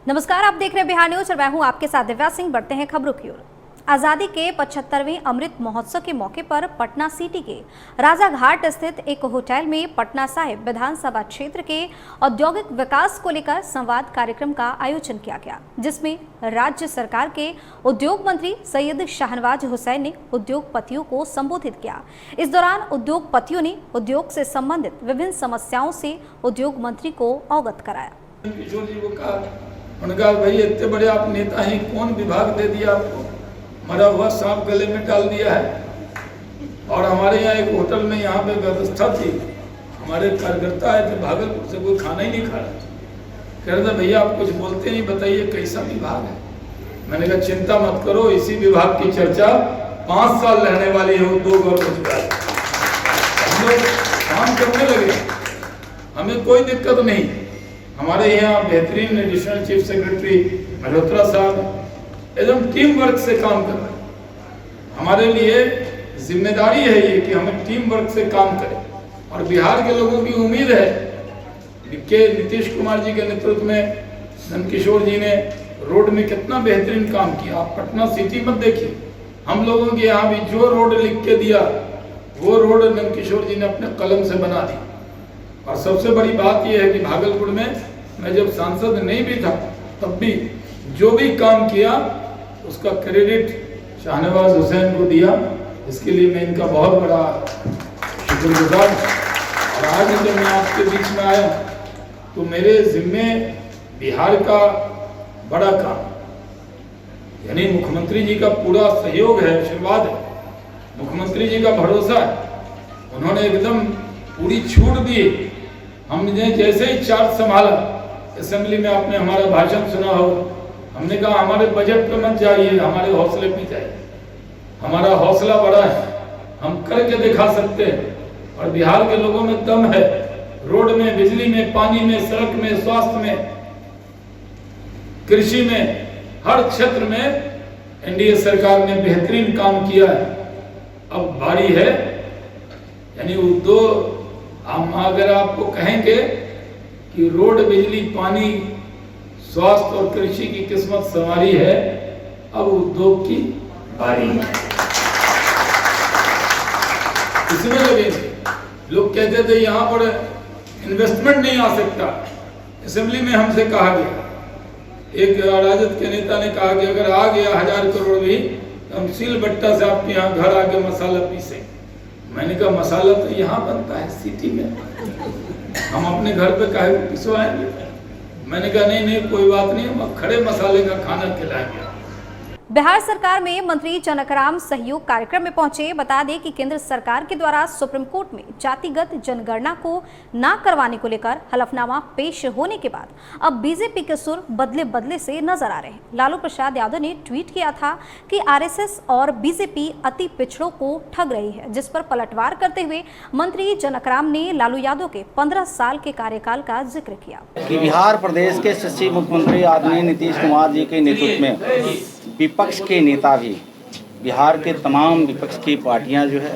नमस्कार, आप देख रहे हैं बिहार न्यूज और मैं हूं आपके साथ दिव्या सिंह। बढ़ते हैं खबरों की ओर। आजादी के 75वें अमृत महोत्सव के मौके पर पटना सिटी के राजा घाट स्थित एक होटल में पटना साहिब विधानसभा क्षेत्र के औद्योगिक विकास को लेकर संवाद कार्यक्रम का आयोजन किया गया, जिसमें राज्य सरकार के उद्योग मंत्री सैयद शाहनवाज हुसैन ने उद्योगपतियों को संबोधित किया। इस दौरान उद्योगपतियों ने उद्योग से संबंधित विभिन्न समस्याओं से उद्योग मंत्री को अवगत कराया। किशोर जी को कहा, उनका भाई इतने बड़े आप नेता हैं, कौन विभाग दे दिया आपको, मरा हुआ सांप गले में डाल दिया है। और हमारे यहाँ एक होटल में यहाँ पे व्यवस्था थी, हमारे कार्यकर्ता आए थे भागलपुर से, कोई खाना ही नहीं खा रहा था। कह रहे थे भैया आप कुछ बोलते नहीं, बताइए कैसा विभाग है। मैंने कहा चिंता मत करो, इसी विभाग की चर्चा 5 साल रहने वाली है, उद्योग और रोजगार। हम लोग काम करने लगे, हमें कोई दिक्कत नहीं। हमारे यहाँ बेहतरीन एडिशनल चीफ सेक्रेटरी मल्होत्रा साहब एकदम टीम वर्क से काम कर रहे हैं। हमारे लिए जिम्मेदारी है ये कि हमें टीम वर्क से काम करें। और बिहार के लोगों की उम्मीद है कि नीतीश कुमार जी के नेतृत्व में नंदकिशोर जी ने रोड में कितना बेहतरीन काम किया। आप पटना सिटी मत देखिए, हम लोगों के यहाँ भी जो रोड लिख के दिया वो रोड नंदकिशोर जी ने अपने कलम से बना दी। और सबसे बड़ी बात यह है कि भागलपुर में मैं जब सांसद नहीं भी था तब भी जो भी काम किया उसका क्रेडिट शाहनवाज हुसैन को दिया। इसके लिए मैं इनका बहुत बड़ा शुक्रगुजार। और आज जब मैं आपके बीच में आया तो मेरे जिम्मे बिहार का बड़ा काम, यानी मुख्यमंत्री जी का पूरा सहयोग है, आशीर्वाद है, मुख्यमंत्री जी का भरोसा है। उन्होंने एकदम पूरी छूट दी। हमने जैसे ही चार्ज संभाला, असेंबली में आपने हमारा भाषण सुना हो, हमने कहा हमारे बजट पे मत जाइए, हमारे हौसले पे जाइए। हमारा हौसला बड़ा है, हम करके दिखा सकते हैं। और बिहार के लोगों में दम है, रोड में, बिजली में, पानी में, सड़क में, स्वास्थ्य में, कृषि में, हर क्षेत्र में एनडीए सरकार ने बेहतरीन काम किया है। अब बारी है, यानी उद्योग, हम अगर आपको कहेंगे कि रोड, बिजली, पानी, स्वास्थ्य और कृषि की किस्मत संवारी है, अब उद्योग की बारी है। इसमें लगे लोग कहते थे यहाँ पर इन्वेस्टमेंट नहीं आ सकता। असेंबली में हमसे कहा गया, एक राजद के नेता ने कहा कि अगर आ गया 1000 करोड़ भी, हम सील बट्टा से आपके यहाँ घर आके मसाला पीसेंगे। मैंने कहा मसाला तो यहाँ बनता है सिटी में, हम अपने घर पे काहे को पिसवाएंगे। मैंने कहा नहीं कोई बात नहीं, हम खड़े मसाले का खाना खिलाएंगे। बिहार सरकार में मंत्री जनकराम सहयोग कार्यक्रम में पहुंचे। बता दें कि केंद्र सरकार के द्वारा सुप्रीम कोर्ट में जातिगत जनगणना को ना करवाने को लेकर हलफनामा पेश होने के बाद अब बीजेपी के सुर बदले से नजर आ रहे हैं। लालू प्रसाद यादव ने ट्वीट किया था कि आरएसएस और बीजेपी अति पिछड़ों को ठग रही है, जिस पर पलटवार करते हुए मंत्री जनकराम ने लालू यादव के 15 साल के कार्यकाल का जिक्र किया। बिहार प्रदेश के यशस्वी मुख्यमंत्री आदरणीय नीतीश कुमार जी के नेतृत्व में विपक्ष के नेता भी, बिहार के तमाम विपक्ष की पार्टियां जो है,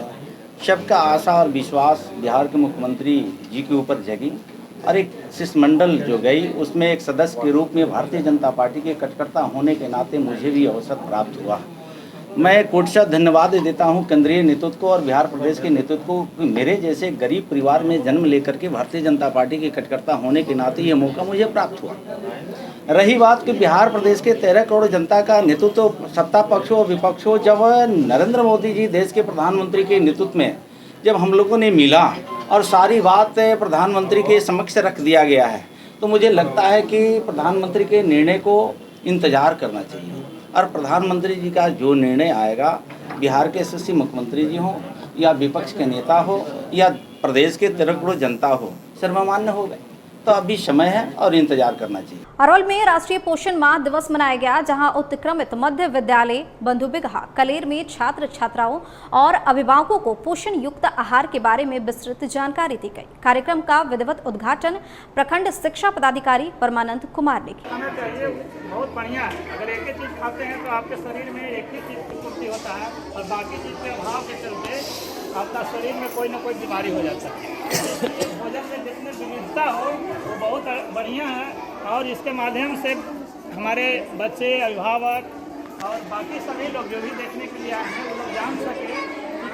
सबका आशा और विश्वास बिहार के मुख्यमंत्री जी के ऊपर जगी। और एक शिष्टमंडल जो गई, उसमें एक सदस्य के रूप में भारतीय जनता पार्टी के कार्यकर्ता होने के नाते मुझे भी अवसर प्राप्त हुआ। मैं कोटि धन्यवाद देता हूं केंद्रीय नेतृत्व को और बिहार प्रदेश के नेतृत्व को। मेरे जैसे गरीब परिवार में जन्म लेकर के भारतीय जनता पार्टी के कार्यकर्ता होने के नाते ये मौका मुझे प्राप्त हुआ। रही बात कि बिहार प्रदेश के 13 करोड़ जनता का नेतृत्व, सत्ता पक्ष हो विपक्ष हो, जब नरेंद्र मोदी जी देश के प्रधानमंत्री के नेतृत्व में जब हम लोगों ने मिला और सारी बात प्रधानमंत्री के समक्ष रख दिया गया है, तो मुझे लगता है कि प्रधानमंत्री के निर्णय को इंतजार करना चाहिए। और प्रधानमंत्री जी का जो निर्णय आएगा, बिहार के यशस्वी मुख्यमंत्री जी हो या विपक्ष के नेता हो या प्रदेश के 13 करोड़ जनता हो, सर्वमान्य होगा। तो अभी समय है और इंतजार करना चाहिए। अरवल में राष्ट्रीय पोषण माह दिवस मनाया गया, जहां उत्क्रमित मध्य विद्यालय बंधुबिगहा कलेर में छात्र छात्राओं और अभिभावकों को पोषण युक्त आहार के बारे में विस्तृत जानकारी दी गई। कार्यक्रम का विधिवत उद्घाटन प्रखंड शिक्षा पदाधिकारी परमानंद कुमार ने किया। बहुत बढ़िया है, अगर एक ही चीज खाते हैं तो आपके शरीर में एक ही चीज की पूर्ति होता है और बाकी चीज के अभाव के चलते आपका शरीर में कोई ना कोई बीमारी हो जाता है। भोजन में जितनी विविधता हो वो बहुत बढ़िया है और इसके माध्यम से हमारे बच्चे, अभिभावक और बाकी सभी लोग जो भी देखने के लिए आए हैं वो लोग जान सके कि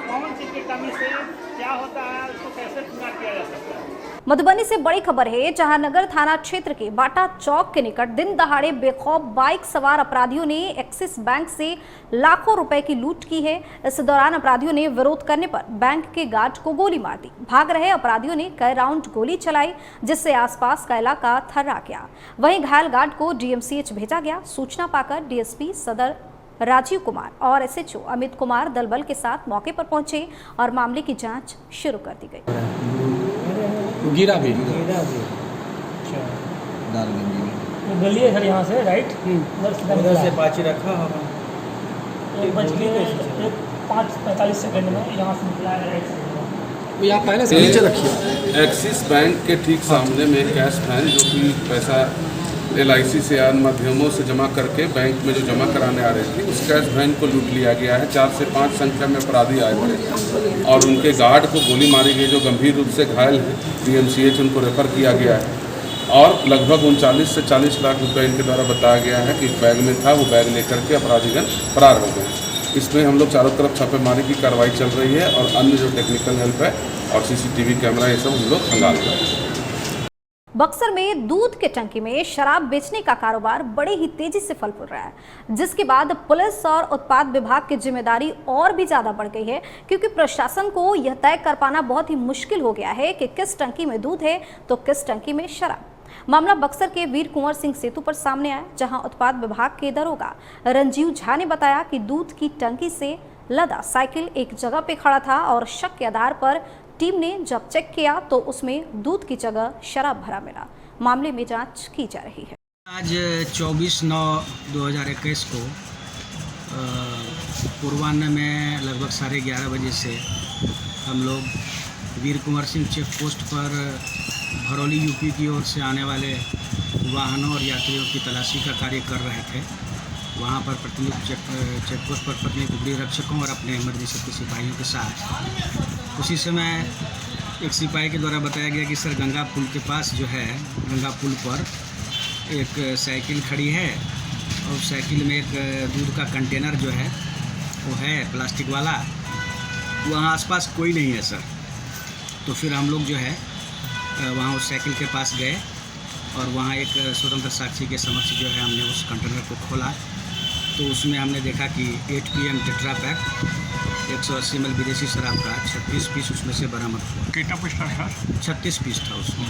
कौन चीज़ की कमी से क्या होता है, उसको कैसे पूरा किया जा सकता है। मधुबनी से बड़ी खबर है, जहां नगर थाना क्षेत्र के बाटा चौक के निकट दिन दहाड़े बेखौफ बाइक सवार अपराधियों ने एक्सिस बैंक से लाखों रुपए की लूट की है। इस दौरान अपराधियों ने विरोध करने पर बैंक के गार्ड को गोली मार दी। भाग रहे अपराधियों ने कई राउंड गोली चलाई, जिससे आसपास का इलाका थर्रा गया। वहीं घायल गार्ड को डीएमसीएच भेजा गया। सूचना पाकर डीएसपी सदर राजीव कुमार और एसएचओ अमित कुमार दलबल के साथ मौके पर पहुंचे और मामले की जांच शुरू कर दी गई। गिरा भी अच्छा, दालगंजी में वो गली है सर यहाँ से राइट, उधर से पाची रखा। 1:45 में यहाँ से निकला है राइट साइड। यहाँ पहले से नीचे रखिए। एक्सिस बैंक के ठीक सामने में कैश वैन जो कि पैसा LIC से अन्य माध्यमों से जमा करके बैंक में जो जमा कराने आ रहे थे, उस कैश वैन को लूट लिया गया है। 4 से 5 संख्या में अपराधी आए थे और उनके गार्ड को गोली मारी गई, जो गंभीर रूप से घायल है। DMCH उनको रेफर किया गया है और लगभग 39 से 40 लाख रुपए इनके द्वारा बताया गया है कि बैग में था। वो बैग लेकर के अपराधीगण फरार हो गए। इसमें हम लोग चारों तरफ छापेमारी की कार्रवाई चल रही है और अन्य जो टेक्निकल हेल्प है और CCTV कैमरा ये सब हम लोग खंगाल रहे हैं। बक्सर में दूध के टंकी में शराब बेचने का कारोबार बड़े ही तेजी से फल फूल रहा है, जिसके बाद पुलिस और उत्पाद विभाग की जिम्मेदारी और भी ज्यादा बढ़ गई है, क्योंकि प्रशासन को यह तय कर पाना बहुत ही मुश्किल हो गया है कि किस टंकी में दूध है तो किस टंकी में शराब। मामला बक्सर के वीर कुंवर सिंह सेतु पर सामने आया, जहां उत्पाद विभाग के दरोगा रंजीव झा ने बताया कि दूध की टंकी से लदा साइकिल एक जगह पे खड़ा था और शक के आधार पर टीम ने जब चेक किया तो उसमें दूध की जगह शराब भरा मिला। मामले में जांच की जा रही है। आज 24/9/2021 को पूर्वाह्न में लगभग 11:30 बजे से हम लोग वीर कुंवर सिंह चेक पोस्ट पर भरौली यूपी की ओर से आने वाले वाहनों और यात्रियों की तलाशी का कार्य कर रहे थे। वहाँ पर प्रतिनियुक्त चेक पोस्ट पर प्रतिनियुक्त उपरी रक्षकों और अपने मर्जी के सिपाहियों के साथ उसी समय एक सिपाही के द्वारा बताया गया कि सर गंगा पुल के पास जो है, गंगा पुल पर एक साइकिल खड़ी है और साइकिल में एक दूध का कंटेनर जो है वो है प्लास्टिक वाला, वहाँ आसपास कोई नहीं है सर। तो फिर हम लोग जो है वहाँ उस साइकिल के पास गए और वहाँ एक स्वतंत्र साक्षी के समक्ष जो है हमने उस कंटेनर को खोला तो उसमें हमने देखा कि 8 PM टेट्रा पैक 180 ml विदेशी शराब का 36 पीस उसमें से बरामद हुआ। कितना पीस था? 36 पीस था उसमें।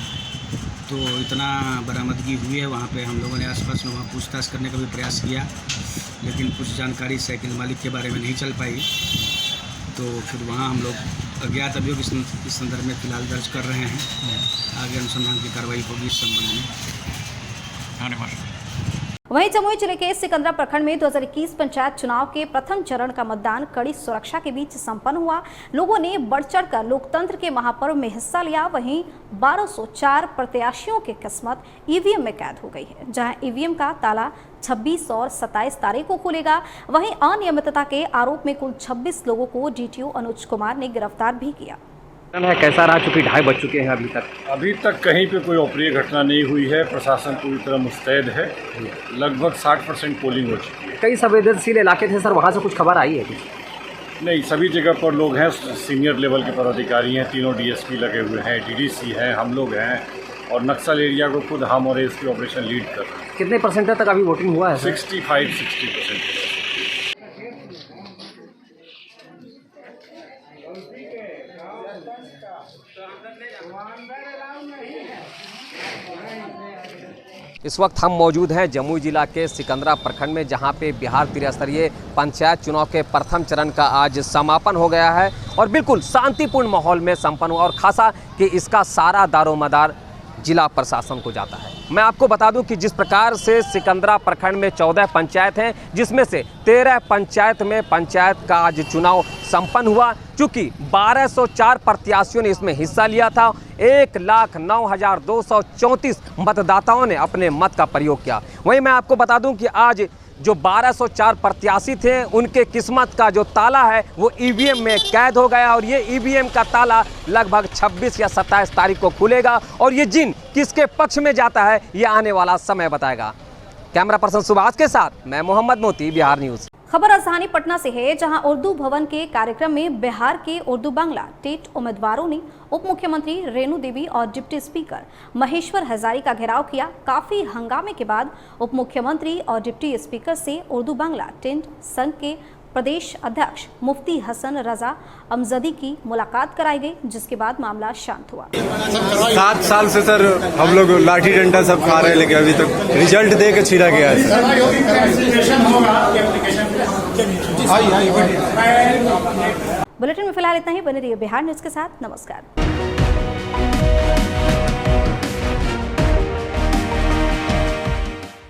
तो इतना बरामदगी हुई है। वहाँ पे हम लोगों ने आसपास में वहाँ पूछताछ करने का भी प्रयास किया, लेकिन कुछ जानकारी साइकिल मालिक के बारे में नहीं चल पाई। तो फिर वहाँ हम लोग अज्ञात अभियोग इस संदर्भ में फिलहाल दर्ज कर रहे हैं। आगे अनुसंधान की कार्रवाई होगी इस संबंध में। धन्यवाद। वहीं जमुई जिले के सिकंदरा प्रखंड में 2021 पंचायत चुनाव के प्रथम चरण का मतदान कड़ी सुरक्षा के बीच संपन्न हुआ। लोगों ने बढ़ चढ़कर लोकतंत्र के महापर्व में हिस्सा लिया। वहीं 1204 प्रत्याशियों की किस्मत ईवीएम में कैद हो गई है, जहां ईवीएम का ताला 26 और 27 तारीख को खुलेगा। वहीं अनियमितता के आरोप में कुल 26 लोगों को डीटीओ अनुज कुमार ने गिरफ्तार भी किया। कैसा रहा, चूंकि 2:30 बज चुके हैं अभी तक कहीं पे कोई अप्रिय घटना नहीं हुई है। प्रशासन पूरी तरह मुस्तैद है। लगभग 60% पोलिंग हो चुकी है। कई संवेदनशील इलाके थे सर, वहाँ से कुछ खबर आई है कुछ? नहीं, सभी जगह पर लोग हैं, सीनियर लेवल के पदाधिकारी हैं, तीनों DSP लगे हुए हैं, DDC हैं, हम लोग हैं और नक्सल एरिया को खुद हम और एसपी ऑपरेशन लीड कर रहे हैं। कितने परसेंट तक अभी वोटिंग हुआ है? 65-60%। इस वक्त हम मौजूद हैं जमुई जिला के सिकंदरा प्रखंड में, जहां पे बिहार त्रिस्तरीय पंचायत चुनाव के प्रथम चरण का आज समापन हो गया है और बिल्कुल शांतिपूर्ण माहौल में संपन्न हुआ और खासा कि इसका सारा दारोमदार जिला प्रशासन को जाता है। मैं आपको बता दूं कि जिस प्रकार से सिकंदरा प्रखंड में 14 पंचायत हैं, जिसमें से 13 पंचायत में पंचायत का आज चुनाव संपन्न हुआ। चूँकि 1204 प्रत्याशियों ने इसमें हिस्सा लिया था, 1,09,234 मतदाताओं ने अपने मत का प्रयोग किया। वहीं मैं आपको बता दूं कि आज जो 1204 प्रत्याशी थे, उनके किस्मत का जो ताला है वो ईवीएम में कैद हो गया और ये ईवीएम का ताला लगभग 26 या 27 तारीख को खुलेगा और ये जिन किसके पक्ष में जाता है ये आने वाला समय बताएगा। कैमरा पर्सन सुभाष के साथ मैं मोहम्मद मोती, बिहार न्यूज। खबर राजधानी पटना से है, जहां उर्दू भवन के कार्यक्रम में बिहार के उर्दू बांग्ला टेट उम्मीदवारों ने उप मुख्यमंत्री रेणु देवी और डिप्टी स्पीकर महेश्वर हजारी का घेराव किया। काफी हंगामे के बाद उप मुख्यमंत्री और डिप्टी स्पीकर से उर्दू बांग्ला टेट संघ के प्रदेश अध्यक्ष मुफ्ती हसन रजा अमजदी की मुलाकात कराई गई, जिसके बाद मामला शांत हुआ। 7 साल से सर हम लोग लाठी डंडा सब खा रहे हैं, लेकिन अभी तक रिजल्ट दे के छिड़ा गया है सर। बुलेटिन में फिलहाल इतना ही। बने रहिए बिहार न्यूज के साथ। नमस्कार।